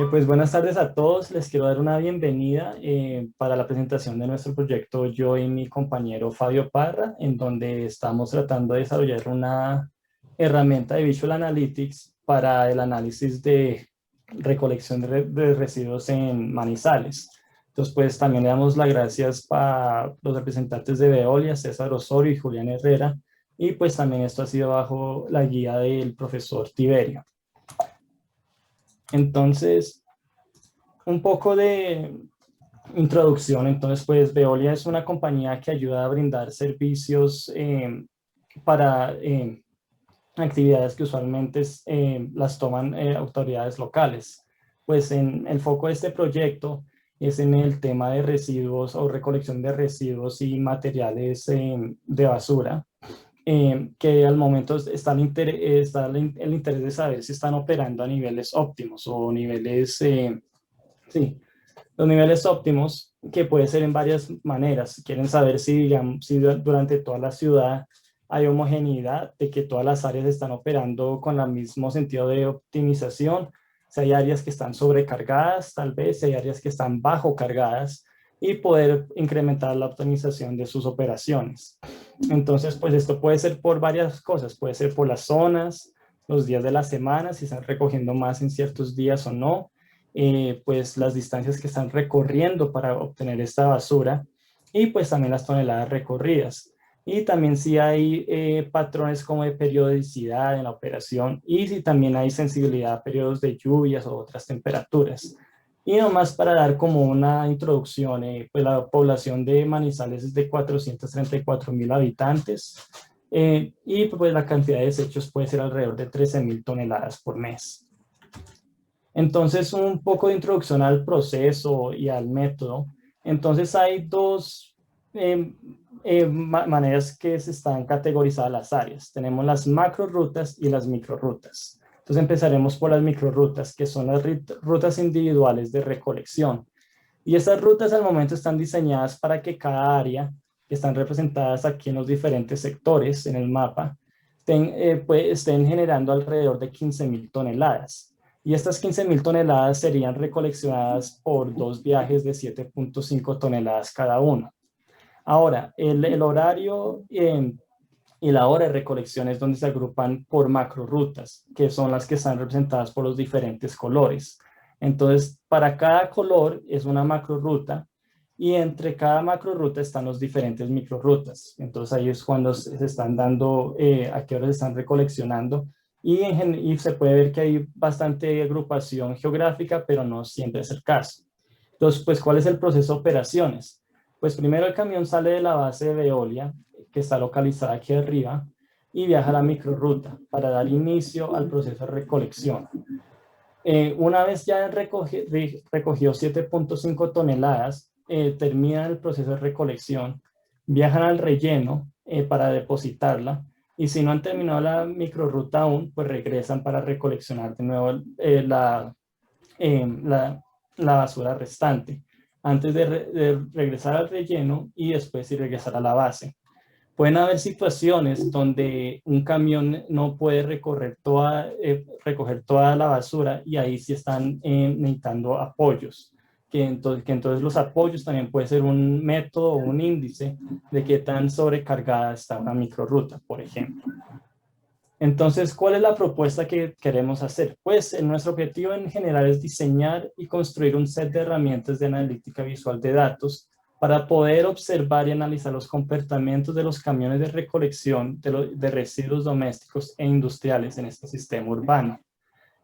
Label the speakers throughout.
Speaker 1: Pues buenas tardes a todos. Les quiero dar una bienvenida para la presentación de nuestro proyecto yo y mi compañero Fabio Parra, en donde estamos tratando de desarrollar una herramienta de Visual Analytics para el análisis de recolección de residuos en Manizales. Entonces, pues también le damos las gracias a los representantes de Veolia, César Osorio y Julián Herrera, y pues también esto ha sido bajo la guía del profesor Tiberio. Entonces, un poco de introducción. Entonces, pues Veolia es una compañía que ayuda a brindar servicios para actividades que usualmente las toman autoridades locales. Pues en el foco de este proyecto es en el tema de residuos o recolección de residuos y materiales de basura, que al momento está el interés de saber si están operando a niveles óptimos o niveles, sí, los niveles óptimos, que puede ser en varias maneras. Quieren saber si, digamos, si durante toda la ciudad hay homogeneidad, de que todas las áreas están operando con el mismo sentido de optimización, si hay áreas que están sobrecargadas, tal vez, si hay áreas que están bajo cargadas, y poder incrementar la optimización de sus operaciones. Entonces, pues esto puede ser por varias cosas, puede ser por las zonas, los días de la semana, si están recogiendo más en ciertos días o no, pues las distancias que están recorriendo para obtener esta basura y pues también las toneladas recorridas. Y también si hay patrones como de periodicidad en la operación y si también hay sensibilidad a periodos de lluvias o otras temperaturas. Y nomás para dar como una introducción, pues la población de Manizales es de 434.000 habitantes, y pues la cantidad de desechos puede ser alrededor de 13.000 toneladas por mes. Entonces, un poco de introducción al proceso y al método. Entonces, hay dos maneras que se están categorizadas las áreas. Tenemos las macrorutas y las microrutas. Entonces, empezaremos por las microrutas, que son las rutas individuales de recolección. Y estas rutas al momento están diseñadas para que cada área, que están representadas aquí en los diferentes sectores en el mapa, estén generando alrededor de 15.000 toneladas. Y estas 15.000 toneladas serían recoleccionadas por dos viajes de 7.5 toneladas cada uno. Ahora, el horario y la hora de recolección es donde se agrupan por macrorutas, que son las que están representadas por los diferentes colores. Entonces, para cada color es una macroruta y entre cada macroruta están los diferentes microrutas. Entonces, ahí es cuando se están dando, a qué hora se están recoleccionando. Y se puede ver que hay bastante agrupación geográfica, pero no siempre es el caso. Entonces, pues, ¿cuál es el proceso de operaciones? Pues primero el camión sale de la base de Veolia, que está localizada aquí arriba, y viaja a la microruta para dar inicio al proceso de recolección. Una vez ya recogió 7.5 toneladas, terminan el proceso de recolección, viajan al relleno para depositarla, y si no han terminado la microruta aún, pues regresan para recoleccionar de nuevo la basura restante, antes de regresar al relleno y después regresar a la base. Pueden haber situaciones donde un camión no puede recoger toda la basura y ahí sí están necesitando apoyos. Que entonces los apoyos también puede ser un método o un índice de qué tan sobrecargada está una microruta, por ejemplo. Entonces, ¿cuál es la propuesta que queremos hacer? Pues nuestro objetivo en general es diseñar y construir un set de herramientas de analítica visual de datos para poder observar y analizar los comportamientos de los camiones de recolección de residuos domésticos e industriales en este sistema urbano.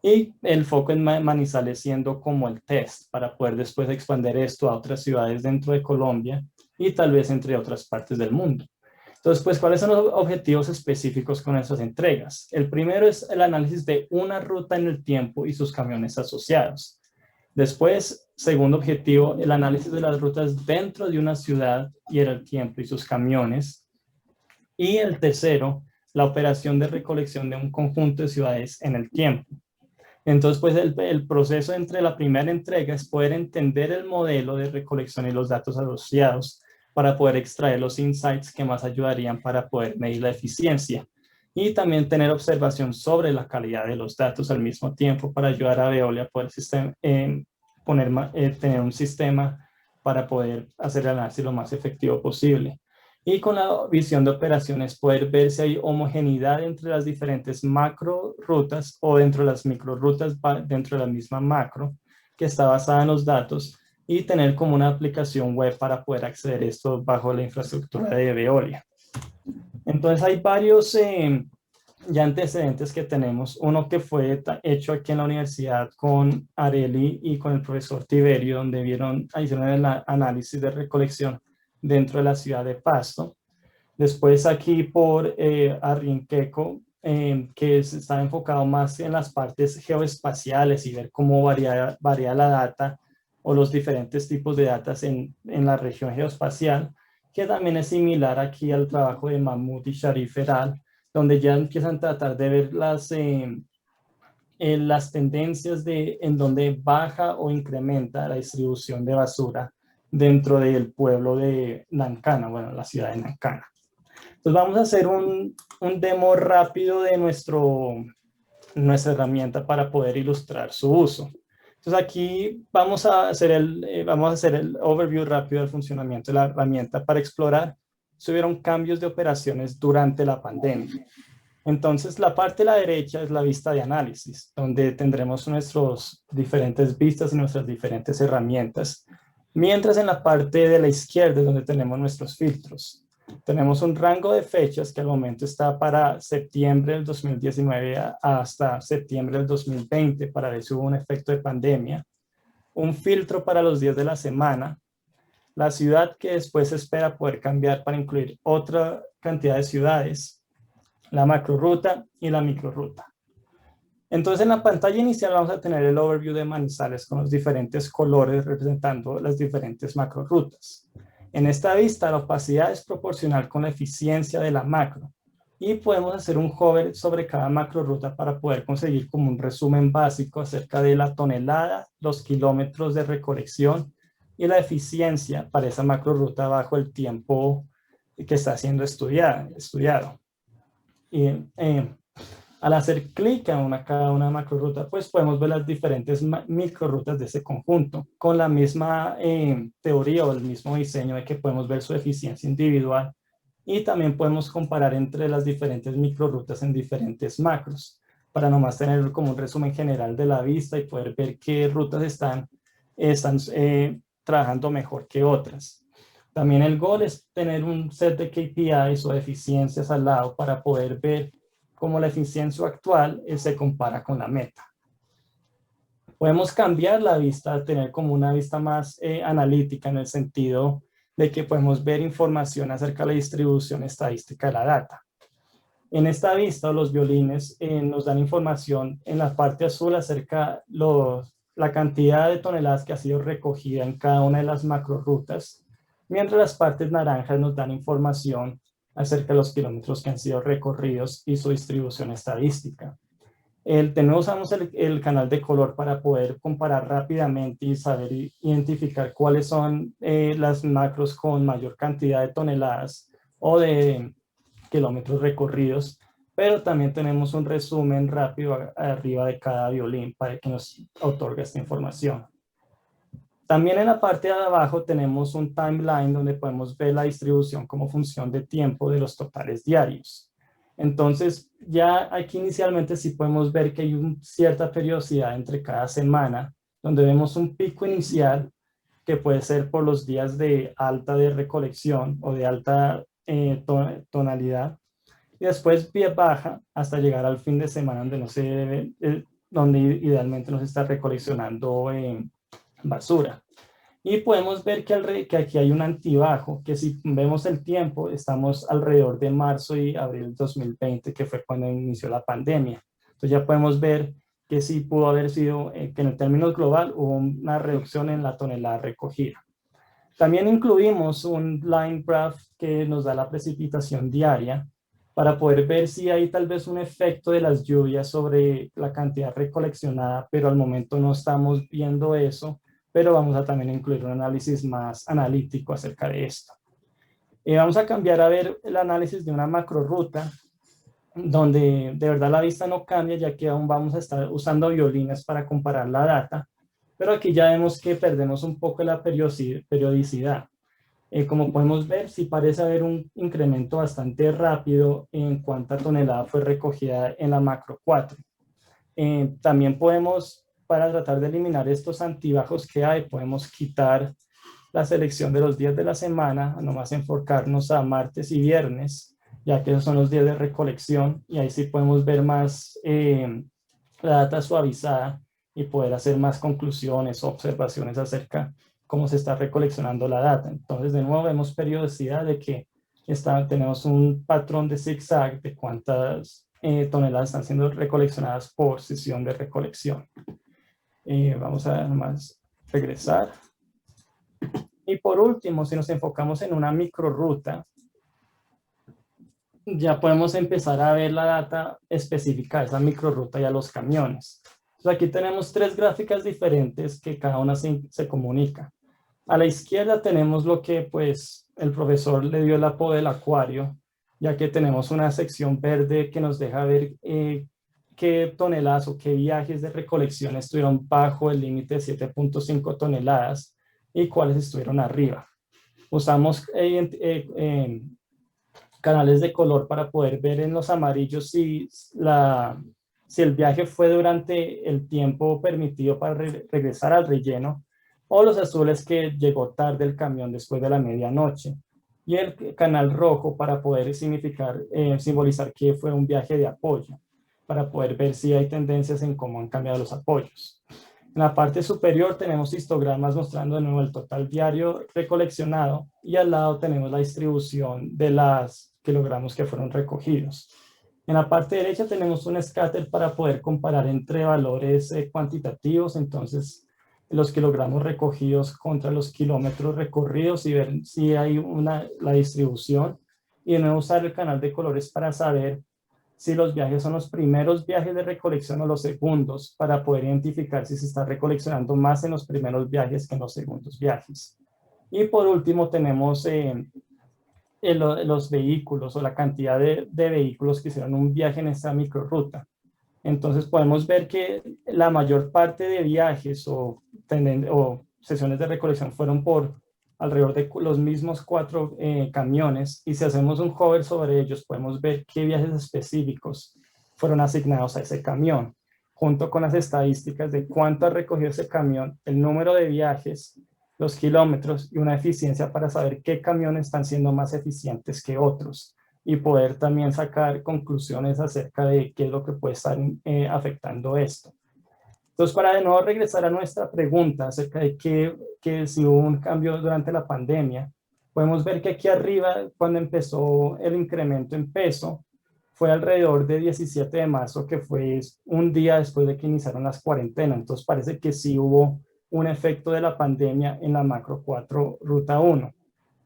Speaker 1: Y el foco en Manizales siendo como el test para poder después expandir esto a otras ciudades dentro de Colombia y tal vez entre otras partes del mundo. Entonces, pues, ¿cuáles son los objetivos específicos con estas entregas? El primero es el análisis de una ruta en el tiempo y sus camiones asociados. Después, segundo objetivo, el análisis de las rutas dentro de una ciudad y en el tiempo y sus camiones. Y el tercero, la operación de recolección de un conjunto de ciudades en el tiempo. Entonces, pues el proceso entre la primera entrega es poder entender el modelo de recolección y los datos asociados para poder extraer los insights que más ayudarían para poder medir la eficiencia. y también tener observación sobre la calidad de los datos al mismo tiempo para ayudar a Veolia a poder tener un sistema para poder hacer el análisis lo más efectivo posible. Y con la visión de operaciones poder ver si hay homogeneidad entre las diferentes macro rutas o dentro de las micro rutas dentro de la misma macro que está basada en los datos y tener como una aplicación web para poder acceder a esto bajo la infraestructura de Veolia. Entonces hay varios ya antecedentes que tenemos. Uno que fue hecho aquí en la universidad con Areli y con el profesor Tiberio, donde hicieron el análisis de recolección dentro de la ciudad de Pasto. Después aquí por Arrinqueco, que está enfocado más en las partes geoespaciales y ver cómo varía la data o los diferentes tipos de datos en la región geoespacial, que también es similar aquí al trabajo de Mahmoud y Sharif Feral, donde ya empiezan a tratar de ver las tendencias en donde baja o incrementa la distribución de basura dentro del pueblo de Nancana, bueno, la ciudad de Nancana. Entonces vamos a hacer un demo rápido de nuestra herramienta para poder ilustrar su uso. Entonces aquí vamos a hacer el overview rápido del funcionamiento de la herramienta para explorar si hubieron cambios de operaciones durante la pandemia. Entonces la parte de la derecha es la vista de análisis, donde tendremos nuestras diferentes vistas y nuestras diferentes herramientas. Mientras en la parte de la izquierda es donde tenemos nuestros filtros. Tenemos un rango de fechas que al momento está para septiembre del 2019 hasta septiembre del 2020 para ver si hubo un efecto de pandemia. Un filtro para los días de la semana. La ciudad que después se espera poder cambiar para incluir otra cantidad de ciudades. La macroruta y la microruta. Entonces en la pantalla inicial vamos a tener el overview de Manizales con los diferentes colores representando las diferentes macrorutas. En esta vista la opacidad es proporcional con la eficiencia de la macro y podemos hacer un hover sobre cada macroruta para poder conseguir como un resumen básico acerca de la tonelada, los kilómetros de recolección y la eficiencia para esa macroruta bajo el tiempo que está siendo estudiado. Y al hacer clic en cada una macroruta, pues podemos ver las diferentes microrutas de ese conjunto con la misma teoría o el mismo diseño de que podemos ver su eficiencia individual y también podemos comparar entre las diferentes microrutas en diferentes macros para nomás tener como un resumen general de la vista y poder ver qué rutas están trabajando mejor que otras. También el goal es tener un set de KPIs o eficiencias al lado para poder ver cómo la eficiencia actual se compara con la meta. Podemos cambiar la vista a tener como una vista más analítica en el sentido de que podemos ver información acerca de la distribución estadística de la data. En esta vista, los violines nos dan información en la parte azul acerca de la cantidad de toneladas que ha sido recogida en cada una de las macrorutas, mientras las partes naranjas nos dan información acerca de los kilómetros que han sido recorridos y su distribución estadística. Usamos el canal de color para poder comparar rápidamente y saber identificar cuáles son las macros con mayor cantidad de toneladas o de kilómetros recorridos, pero también tenemos un resumen rápido arriba de cada violín para que nos otorgue esta información. También en la parte de abajo tenemos un timeline donde podemos ver la distribución como función de tiempo de los totales diarios. Entonces, ya aquí inicialmente sí podemos ver que hay cierta periodicidad entre cada semana, donde vemos un pico inicial que puede ser por los días de alta de recolección o de alta tonalidad, y después baja hasta llegar al fin de semana donde idealmente no se está recoleccionando basura. Y podemos ver que aquí hay un antibajo, que si vemos el tiempo, estamos alrededor de marzo y abril del 2020, que fue cuando inició la pandemia. Entonces ya podemos ver que sí pudo haber sido, que en el término global hubo una reducción en la tonelada recogida. También incluimos un line graph que nos da la precipitación diaria para poder ver si hay tal vez un efecto de las lluvias sobre la cantidad recoleccionada, pero al momento no estamos viendo eso, pero vamos a también incluir un análisis más analítico acerca de esto. Vamos a cambiar a ver el análisis de una macroruta donde de verdad la vista no cambia, ya que aún vamos a estar usando violines para comparar la data, pero aquí ya vemos que perdemos un poco la periodicidad. Como podemos ver, sí parece haber un incremento bastante rápido en cuánta tonelada fue recogida en la macro 4. También podemos, para tratar de eliminar estos antibajos que hay, podemos quitar la selección de los días de la semana, nomás enfocarnos a martes y viernes, ya que esos son los días de recolección, y ahí sí podemos ver más la data suavizada y poder hacer más conclusiones o observaciones acerca de cómo se está recoleccionando la data. Entonces, de nuevo, vemos periodicidad de que tenemos un patrón de zigzag de cuántas toneladas están siendo recoleccionadas por sesión de recolección. Vamos a nomás regresar. Y por último, si nos enfocamos en una microruta, ya podemos empezar a ver la data específica de esa microruta y a los camiones. Entonces aquí tenemos 3 gráficas diferentes que cada una se comunica. A la izquierda tenemos lo que pues el profesor le dio el apodo del acuario, ya que tenemos una sección verde que nos deja ver qué toneladas o qué viajes de recolección estuvieron bajo el límite de 7.5 toneladas y cuáles estuvieron arriba. Usamos canales de color para poder ver en los amarillos si el viaje fue durante el tiempo permitido para regresar al relleno, o los azules que llegó tarde el camión después de la medianoche, y el canal rojo para poder simbolizar que fue un viaje de apoyo, para poder ver si hay tendencias en cómo han cambiado los apoyos. En la parte superior tenemos histogramas mostrando de nuevo el total diario recoleccionado, y al lado tenemos la distribución de los kilogramos que fueron recogidos. En la parte derecha tenemos un scatter para poder comparar entre valores cuantitativos, entonces los kilogramos recogidos contra los kilómetros recorridos, y ver si hay la distribución. Y de nuevo usar el canal de colores para saber si los viajes son los primeros viajes de recolección o los segundos, para poder identificar si se está recoleccionando más en los primeros viajes que en los segundos viajes. Y por último tenemos los vehículos o la cantidad de vehículos que hicieron un viaje en esta microruta. Entonces podemos ver que la mayor parte de viajes o sesiones de recolección fueron por alrededor de los mismos 4 camiones, y si hacemos un hover sobre ellos podemos ver qué viajes específicos fueron asignados a ese camión, junto con las estadísticas de cuánto ha recogido ese camión, el número de viajes, los kilómetros y una eficiencia para saber qué camiones están siendo más eficientes que otros, y poder también sacar conclusiones acerca de qué es lo que puede estar afectando esto. Entonces, para de nuevo regresar a nuestra pregunta acerca de que si hubo un cambio durante la pandemia, podemos ver que aquí arriba, cuando empezó el incremento en peso, fue alrededor de 17 de marzo, que fue un día después de que iniciaron las cuarentenas. Entonces, parece que sí hubo un efecto de la pandemia en la macro 4 ruta 1.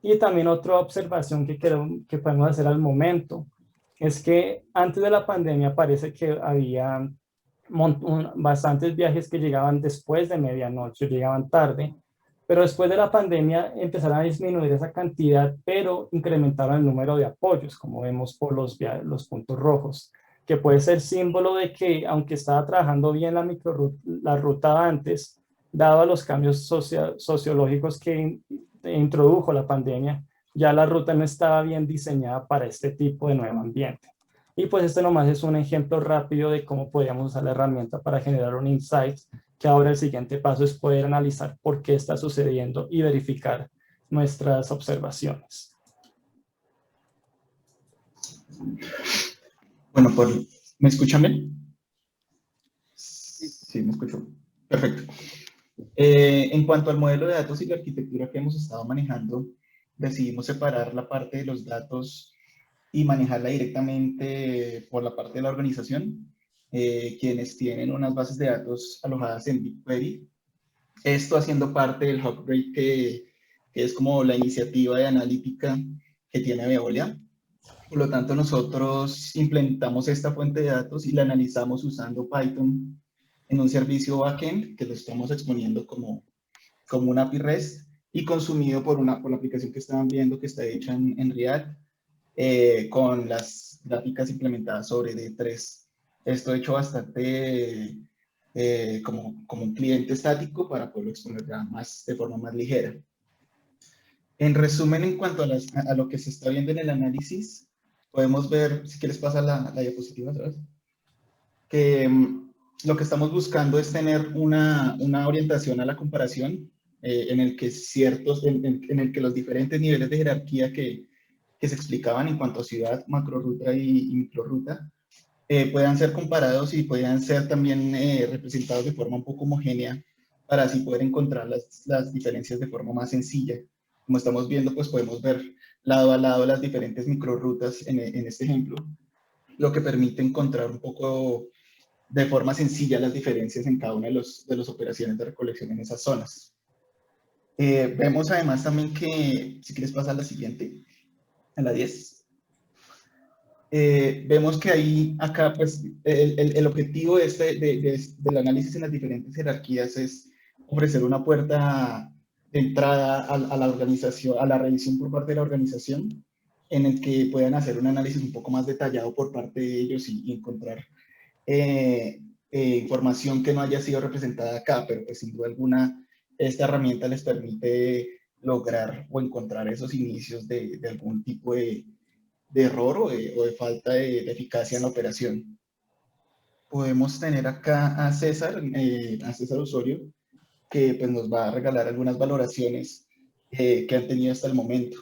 Speaker 1: Y también otra observación que podemos hacer al momento es que antes de la pandemia parece que había bastantes viajes que llegaban después de medianoche, llegaban tarde, pero después de la pandemia empezaron a disminuir esa cantidad, pero incrementaron el número de apoyos, como vemos por los puntos rojos, que puede ser símbolo de que aunque estaba trabajando bien la ruta antes, dado los cambios sociológicos que introdujo la pandemia, ya la ruta no estaba bien diseñada para este tipo de nuevo ambiente. Y pues este nomás es un ejemplo rápido de cómo podríamos usar la herramienta para generar un insight, que ahora el siguiente paso es poder analizar por qué está sucediendo y verificar nuestras observaciones.
Speaker 2: Bueno, ¿me escuchan bien? Sí, me escucho. Perfecto. En cuanto al modelo de datos y la arquitectura que hemos estado manejando, decidimos separar la parte de los datos y manejarla directamente por la parte de la organización, quienes tienen unas bases de datos alojadas en BigQuery. Esto haciendo parte del Upgrade, que es como la iniciativa de analítica que tiene Veolia. Por lo tanto, nosotros implementamos esta fuente de datos y la analizamos usando Python en un servicio backend que lo estamos exponiendo como un API REST, y consumido por la aplicación que estaban viendo, que está hecha en React. con las gráficas implementadas sobre D3. Esto he hecho bastante como un cliente estático para poderlo exponer ya más, de forma más ligera. En resumen, en cuanto a lo que se está viendo en el análisis, podemos ver, si quieres pasar la diapositiva otra vez, que lo que estamos buscando es tener una orientación a la comparación en el que en el que los diferentes niveles de jerarquía que se explicaban en cuanto a ciudad, macroruta y microruta, puedan ser comparados y puedan ser también representados de forma un poco homogénea para así poder encontrar las diferencias de forma más sencilla. Como estamos viendo, pues podemos ver lado a lado las diferentes microrutas en este ejemplo, lo que permite encontrar un poco de forma sencilla las diferencias en cada una de las operaciones de recolección en esas zonas. Vemos además también que, si quieres pasar a la siguiente, a la 10. Vemos que ahí, acá, pues, el objetivo del análisis en las diferentes jerarquías es ofrecer una puerta de entrada a la organización, a la revisión por parte de la organización, en el que puedan hacer un análisis un poco más detallado por parte de ellos y encontrar información que no haya sido representada acá, pero pues sin duda alguna esta herramienta les permite lograr o encontrar esos inicios de algún tipo de error o de falta de eficacia en la operación. Podemos tener acá a César Osorio, que pues, nos va a regalar algunas valoraciones que han tenido hasta el momento.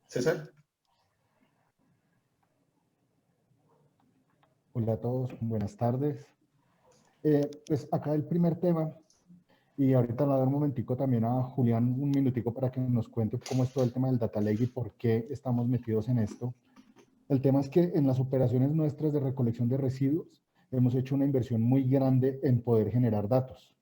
Speaker 2: César.
Speaker 3: Hola a todos, buenas tardes. Pues acá el primer tema, y ahorita le voy a dar un momentico también a Julián, un minutico para que nos cuente cómo es todo el tema del data lake y por qué estamos metidos en esto. El tema es que en las operaciones nuestras de recolección de residuos hemos hecho una inversión muy grande en poder generar datos.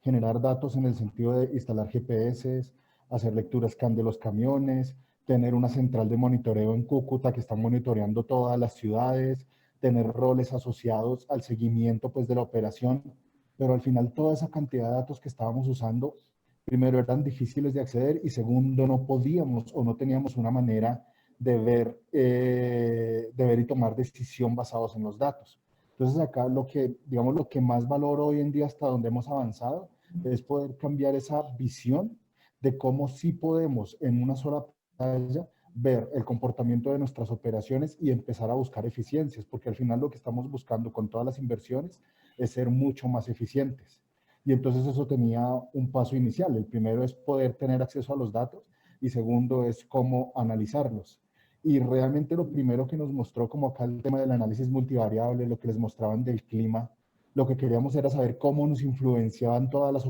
Speaker 3: Generar datos en el sentido de instalar GPS, hacer lectura scan de los camiones, tener una central de monitoreo en Cúcuta que está monitoreando todas las ciudades, tener roles asociados al seguimiento pues, de la operación, pero al final toda esa cantidad de datos que estábamos usando, primero eran difíciles de acceder y segundo no podíamos o no teníamos una manera de ver y tomar decisión basados en los datos. Entonces acá digamos, lo que más valoro hoy en día hasta donde hemos avanzado es poder cambiar esa visión de cómo sí podemos en una sola pantalla ver el comportamiento de nuestras operaciones y empezar a buscar eficiencias, porque al final lo que estamos buscando con todas las inversiones es ser mucho más eficientes. Y entonces eso tenía un paso inicial. El primero es poder tener acceso a los datos y segundo es cómo analizarlos. Y realmente lo primero que nos mostró como acá el tema del análisis multivariable, lo que les mostraban del clima, lo que queríamos era saber cómo nos influenciaban todas las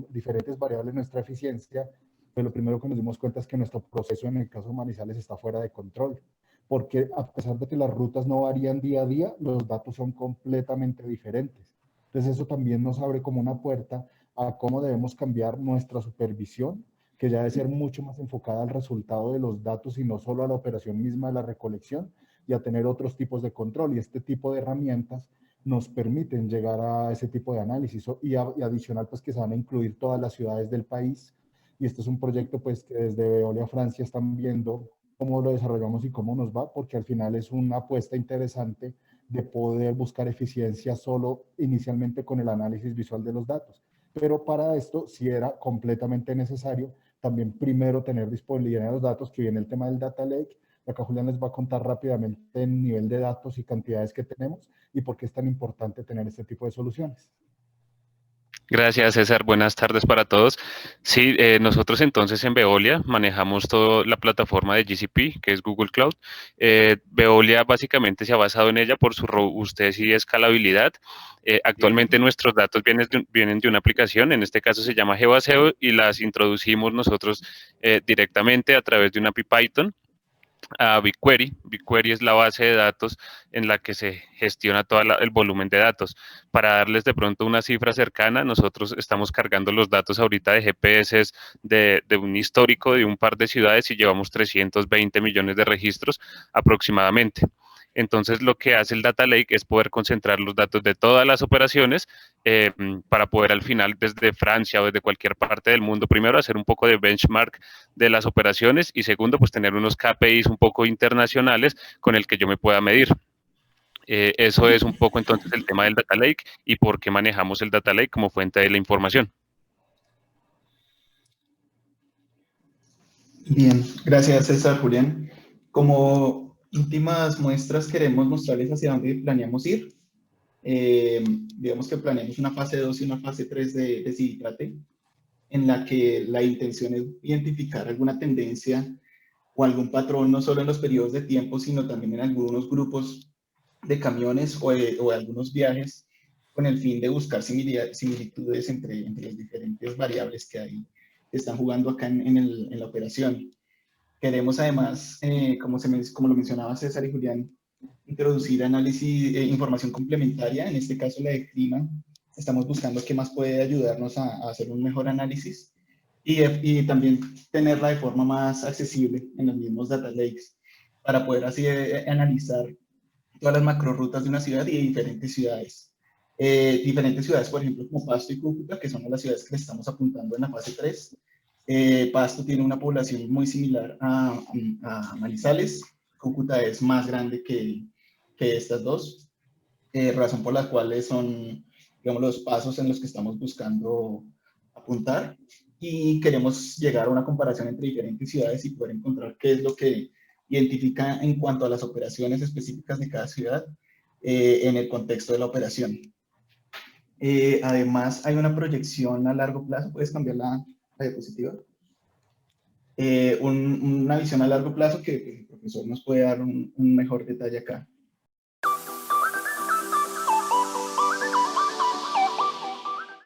Speaker 3: diferentes variables de nuestra eficiencia, pero lo primero que nos dimos cuenta es que nuestro proceso en el caso de Manizales está fuera de control, porque a pesar de que las rutas no varían día a día, los datos son completamente diferentes. Entonces eso también nos abre como una puerta a cómo debemos cambiar nuestra supervisión, que ya debe ser mucho más enfocada al resultado de los datos y no solo a la operación misma de la recolección, y a tener otros tipos de control. Y este tipo de herramientas nos permiten llegar a ese tipo de análisis y adicional pues que se van a incluir todas las ciudades del país. Y este es un proyecto pues que desde Veolia Francia están viendo cómo lo desarrollamos y cómo nos va, porque al final es una apuesta interesante de poder buscar eficiencia solo inicialmente con el análisis visual de los datos. Pero para esto sí era completamente necesario también primero tener disponibilidad de los datos, que viene el tema del data lake. Acá Julián les va a contar rápidamente el nivel de datos y cantidades que tenemos y por qué es tan importante tener este tipo de soluciones.
Speaker 4: Gracias, César. Buenas tardes para todos. Sí, nosotros entonces en Veolia manejamos toda la plataforma de GCP, que es Google Cloud. Veolia básicamente se ha basado en ella por su robustez y escalabilidad. Actualmente nuestros datos vienen de una aplicación, en este caso se llama GeoAseo, y las introducimos nosotros directamente a través de una API Python a BigQuery. BigQuery es la base de datos en la que se gestiona todo el volumen de datos. Para darles de pronto una cifra cercana, nosotros estamos cargando los datos ahorita de GPS de un histórico de un par de ciudades y llevamos 320 millones de registros aproximadamente. Entonces, lo que hace el Data Lake es poder concentrar los datos de todas las operaciones para poder al final, desde Francia o desde cualquier parte del mundo, primero hacer un poco de benchmark de las operaciones y segundo, pues tener unos KPIs un poco internacionales con el que yo me pueda medir. Eso es un poco entonces el tema del Data Lake y por qué manejamos el Data Lake como fuente de la información.
Speaker 2: Bien, gracias César, Julián. Como últimas muestras queremos mostrarles hacia dónde planeamos ir. Digamos que planeamos una fase 2 y una fase 3 de Civitate, en la que la intención es identificar alguna tendencia o algún patrón, no solo en los periodos de tiempo, sino también en algunos grupos de camiones o algunos viajes, con el fin de buscar similitudes entre las diferentes variables que hay, que están jugando acá en la operación. Queremos además, como lo mencionaba César y Julián, introducir análisis, información complementaria, en este caso la de clima. Estamos buscando qué más puede ayudarnos a hacer un mejor análisis y también tenerla de forma más accesible en los mismos data lakes para poder así analizar todas las macrorrutas de una ciudad y de diferentes ciudades. Diferentes ciudades, por ejemplo, como Pasto y Cúcuta, que son las ciudades que le estamos apuntando en la fase 3. Pasto tiene una población muy similar a Manizales. Cúcuta es más grande que estas dos, razón por la cual son, digamos, los pasos en los que estamos buscando apuntar y queremos llegar a una comparación entre diferentes ciudades y poder encontrar qué es lo que identifica en cuanto a las operaciones específicas de cada ciudad en el contexto de la operación. Además, hay una proyección a largo plazo. ¿Puedes cambiar la diapositiva? Una visión a largo plazo que el profesor nos puede dar un mejor detalle acá.